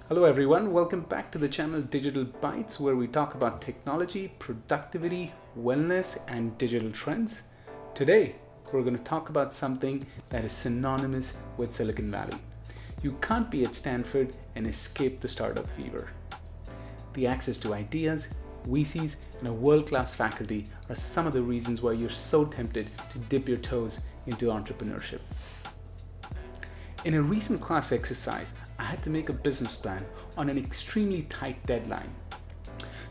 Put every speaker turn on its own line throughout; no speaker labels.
Hello everyone, welcome back to the channel Digital Bytes, where we talk about technology, productivity, wellness, and digital trends. Today, we're going to talk about something that is synonymous with Silicon Valley. You can't be at Stanford and escape the startup fever. The access to ideas, VCs, and a world-class faculty are some of the reasons why you're so tempted to dip your toes into entrepreneurship. In a recent class exercise, I had to make a business plan on an extremely tight deadline.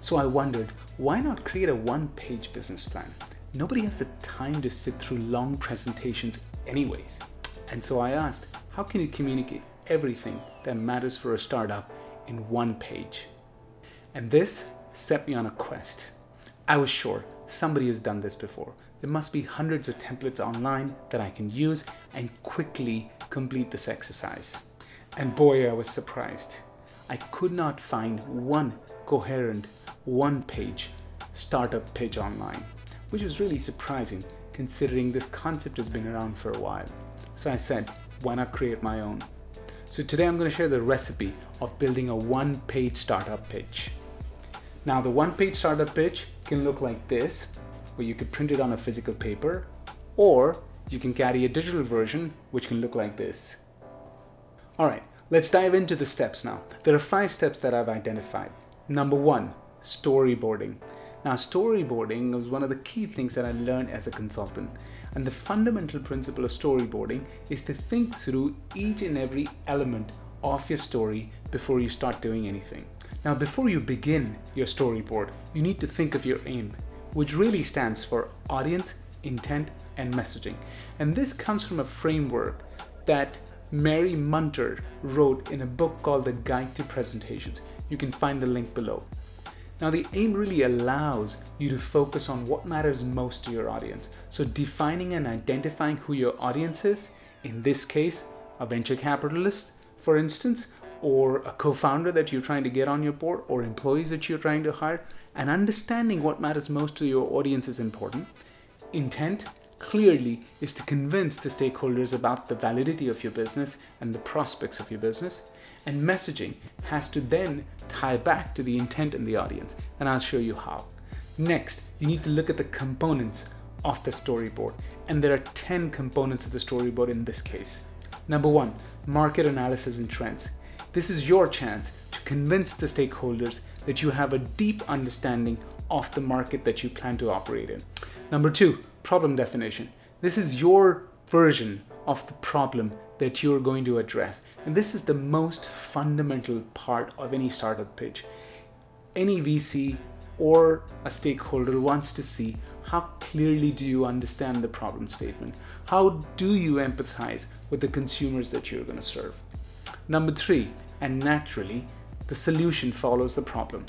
So I wondered, why not create a one-page business plan? Nobody has the time to sit through long presentations anyways. And so I asked, how can you communicate everything that matters for a startup in one page? And this set me on a quest. I was sure somebody has done this before. There must be hundreds of templates online that I can use and quickly complete this exercise. And boy, I was surprised. I could not find one coherent, one-page startup pitch online, which was really surprising considering this concept has been around for a while. So I said, why not create my own? So today I'm going to share the recipe of building a one-page startup pitch. Now the one-page startup pitch can look like this, where you could print it on a physical paper, or you can carry a digital version which can look like this. Alright, let's dive into the steps now. There are 5 steps that I've identified. Number 1, storyboarding. Now storyboarding was one of the key things that I learned as a consultant. And the fundamental principle of storyboarding is to think through each and every element of your story before you start doing anything. Now before you begin your storyboard, you need to think of your aim, which really stands for audience, intent, and messaging. And this comes from a framework that Mary Munter wrote in a book called The Guide to Presentations. You can find the link below. Now the aim really allows you to focus on what matters most to your audience. So defining and identifying who your audience is, in this case, a venture capitalist, for instance, or a co-founder that you're trying to get on your board, or employees that you're trying to hire, and understanding what matters most to your audience is important. Intent clearly is to convince the stakeholders about the validity of your business and the prospects of your business. And messaging has to then tie back to the intent and the audience, and I'll show you how. Next, you need to look at the components of the storyboard, and there are 10 components of the storyboard in this case. Number 1, market analysis and trends. This is your chance to convince the stakeholders that you have a deep understanding of the market that you plan to operate in. Number 2, problem definition. This is your version of the problem that you're going to address. And this is the most fundamental part of any startup pitch. Any VC or a stakeholder wants to see how clearly do you understand the problem statement? How do you empathize with the consumers that you're going to serve? Number 3, and naturally, the solution follows the problem.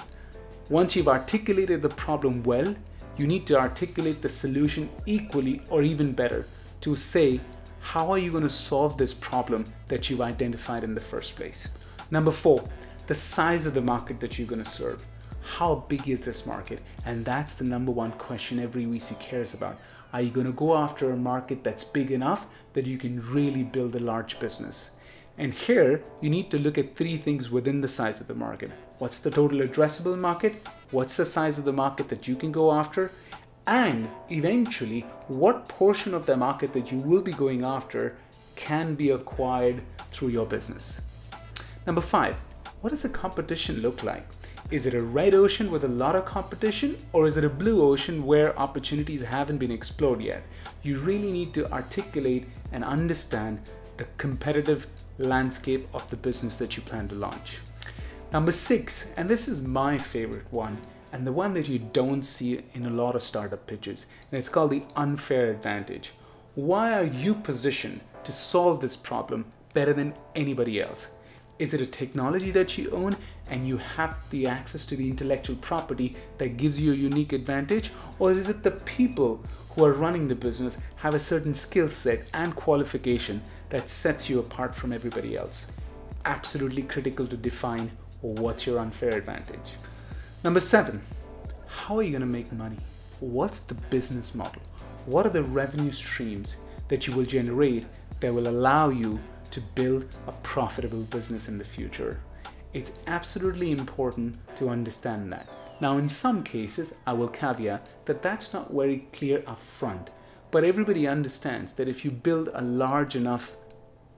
Once you've articulated the problem well, you need to articulate the solution equally or even better to say, how are you going to solve this problem that you've identified in the first place? Number 4, the size of the market that you're going to serve. How big is this market? And that's the number 1 question every VC cares about. Are you going to go after a market that's big enough that you can really build a large business? And here, you need to look at 3 things within the size of the market. What's the total addressable market? What's the size of the market that you can go after? And eventually, what portion of the market that you will be going after can be acquired through your business? Number 5, what does the competition look like? Is it a red ocean with a lot of competition, or is it a blue ocean where opportunities haven't been explored yet? You really need to articulate and understand the competitive landscape of the business that you plan to launch. Number 6, and this is my favorite one, and the one that you don't see in a lot of startup pitches, and it's called the unfair advantage. Why are you positioned to solve this problem better than anybody else? Is it a technology that you own and you have the access to the intellectual property that gives you a unique advantage? Or is it the people who are running the business have a certain skill set and qualification that sets you apart from everybody else? Absolutely critical to define what's your unfair advantage. Number 7, how are you going to make money? What's the business model? What are the revenue streams that you will generate that will allow you to build a profitable business in the future? It's absolutely important to understand that. Now, in some cases, I will caveat that that's not very clear up front, but everybody understands that if you build a large enough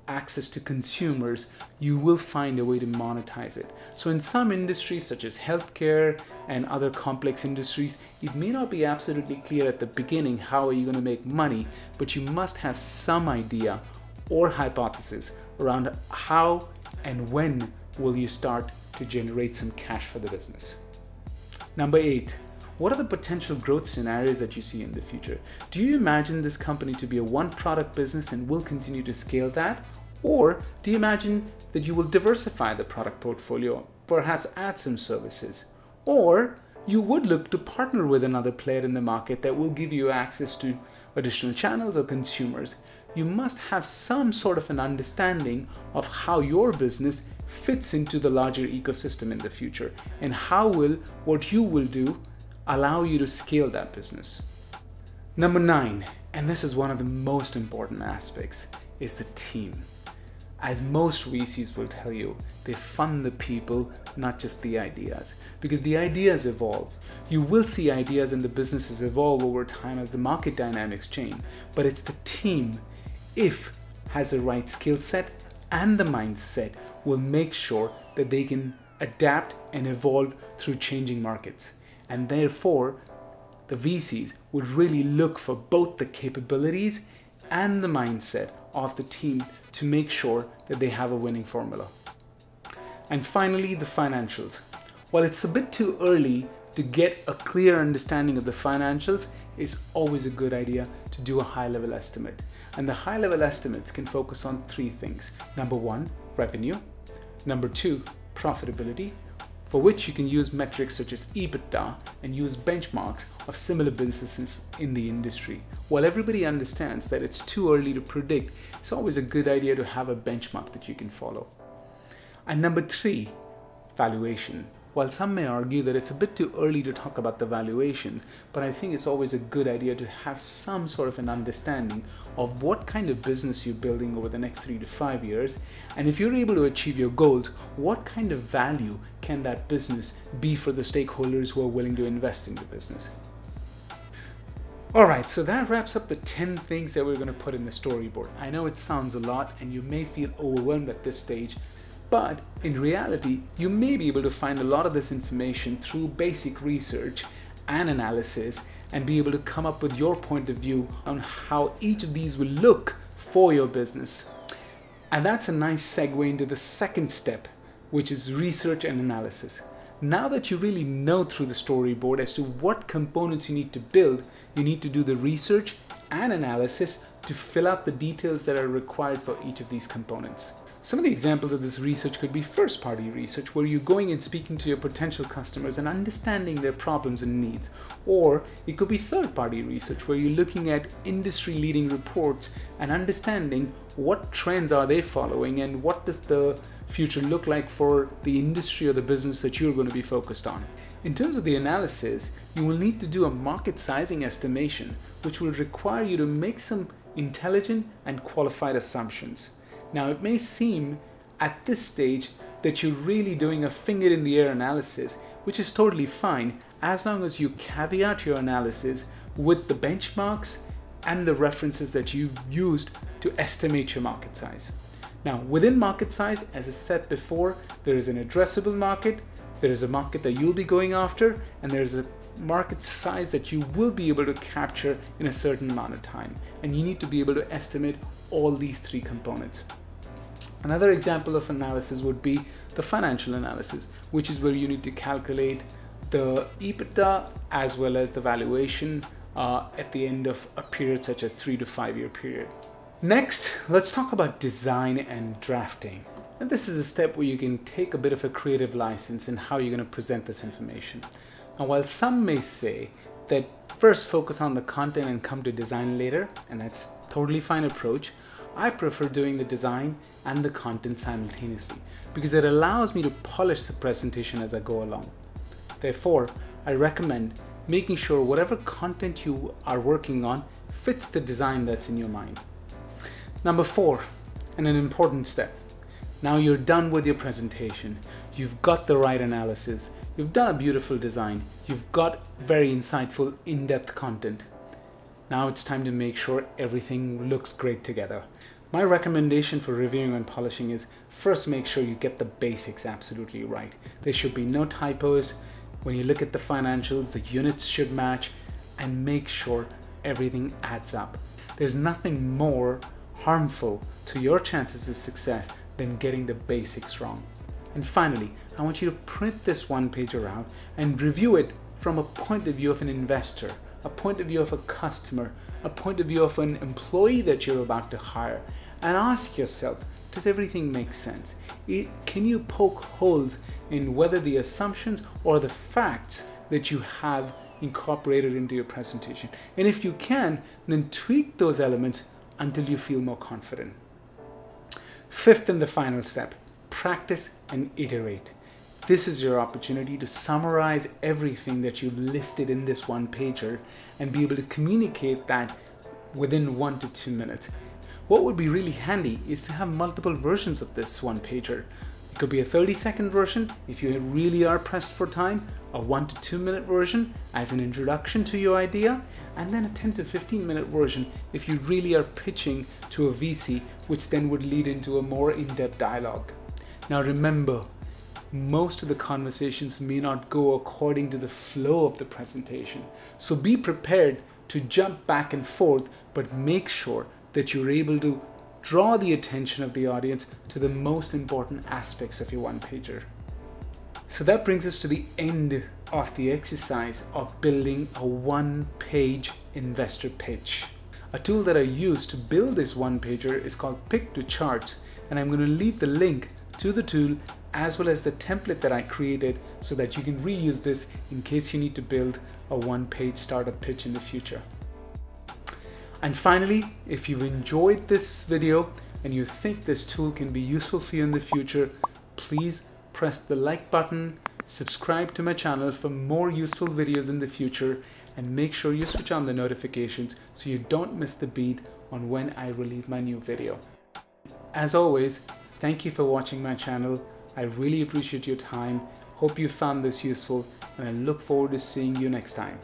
access to consumers, you will find a way to monetize it. So in some industries such as healthcare and other complex industries, it may not be absolutely clear at the beginning how are you going to make money, but you must have some idea or hypothesis around how and when will you start to generate some cash for the business. Number 8. What are the potential growth scenarios that you see in the future? Do you imagine this company to be a one-product business and will continue to scale that? Or do you imagine that you will diversify the product portfolio, perhaps add some services? Or you would look to partner with another player in the market that will give you access to additional channels or consumers. You must have some sort of an understanding of how your business fits into the larger ecosystem in the future, and how will what you will do allow you to scale that business. Number 9, and this is one of the most important aspects, is the team. As most VCs will tell you, they fund the people, not just the ideas, because the ideas evolve. You will see ideas and the businesses evolve over time as the market dynamics change, but it's the team, if has the right skill set and the mindset, will make sure that they can adapt and evolve through changing markets. And therefore, the VCs would really look for both the capabilities and the mindset of the team to make sure that they have a winning formula. And finally, the financials. While it's a bit too early to get a clear understanding of the financials, it's always a good idea to do a high-level estimate. And the high-level estimates can focus on 3 things. Number 1, revenue. Number 2, profitability, for which you can use metrics such as EBITDA and use benchmarks of similar businesses in the industry. While everybody understands that it's too early to predict, it's always a good idea to have a benchmark that you can follow. And number 3, valuation. While some may argue that it's a bit too early to talk about the valuations, but I think it's always a good idea to have some sort of an understanding of what kind of business you're building over the next 3 to 5 years. And if you're able to achieve your goals, what kind of value can that business be for the stakeholders who are willing to invest in the business? Alright, so that wraps up the 10 things that we're going to put in the storyboard. I know it sounds a lot and you may feel overwhelmed at this stage, but in reality, you may be able to find a lot of this information through basic research and analysis and be able to come up with your point of view on how each of these will look for your business. And that's a nice segue into the second step, which is research and analysis. Now that you really know through the storyboard as to what components you need to build, you need to do the research and analysis to fill out the details that are required for each of these components. Some of the examples of this research could be first-party research, where you're going and speaking to your potential customers and understanding their problems and needs. Or it could be third-party research, where you're looking at industry-leading reports and understanding what trends are they following and what does the future look like for the industry or the business that you're going to be focused on. In terms of the analysis, you will need to do a market sizing estimation, which will require you to make some intelligent and qualified assumptions. Now, it may seem at this stage that you're really doing a finger in the air analysis, which is totally fine as long as you caveat your analysis with the benchmarks and the references that you've used to estimate your market size. Now, within market size, as I said before, there is an addressable market, there is a market that you'll be going after, and there is a market size that you will be able to capture in a certain amount of time. And you need to be able to estimate all these 3 components. Another example of analysis would be the financial analysis, which is where you need to calculate the EBITDA as well as the valuation at the end of a period such as 3 to 5 year period. Next, let's talk about design and drafting. And this is a step where you can take a bit of a creative license in how you're going to present this information. Now, while some may say that first focus on the content and come to design later, and that's a totally fine approach, I prefer doing the design and the content simultaneously because it allows me to polish the presentation as I go along. Therefore, I recommend making sure whatever content you are working on fits the design that's in your mind. Number 4, and an important step. Now you're done with your presentation. You've got the right analysis. You've done a beautiful design. You've got very insightful, in-depth content. Now it's time to make sure everything looks great together. My recommendation for reviewing and polishing is first make sure you get the basics absolutely right. There should be no typos. When you look at the financials, the units should match, and make sure everything adds up. There's nothing more harmful to your chances of success than getting the basics wrong. And finally, I want you to print this one-pager out and review it from a point of view of an investor, a point of view of a customer, a point of view of an employee that you're about to hire, and ask yourself, does everything make sense? Can you poke holes in whether the assumptions or the facts that you have incorporated into your presentation? And if you can, then tweak those elements until you feel more confident. Fifth and the final step, practice and iterate. This is your opportunity to summarize everything that you've listed in this one-pager and be able to communicate that within 1 to 2 minutes. What would be really handy is to have multiple versions of this one-pager. It could be a 30-second version if you really are pressed for time, a 1 to 2 minute version as an introduction to your idea, and then a 10 to 15 minute version if you really are pitching to a VC, which then would lead into a more in-depth dialogue. Now remember, most of the conversations may not go according to the flow of the presentation. So be prepared to jump back and forth, but make sure that you're able to draw the attention of the audience to the most important aspects of your one-pager. So that brings us to the end of the exercise of building a one-page investor pitch. A tool that I use to build this one-pager is called Pick to Charts, and I'm going to leave the link to the tool as well as the template that I created so that you can reuse this in case you need to build a one-page startup pitch in the future. And finally, if you've enjoyed this video and you think this tool can be useful for you in the future, please press the like button, subscribe to my channel for more useful videos in the future, and make sure you switch on the notifications so you don't miss the beat on when I release my new video. As always, thank you for watching my channel. I really appreciate your time. Hope you found this useful, and I look forward to seeing you next time.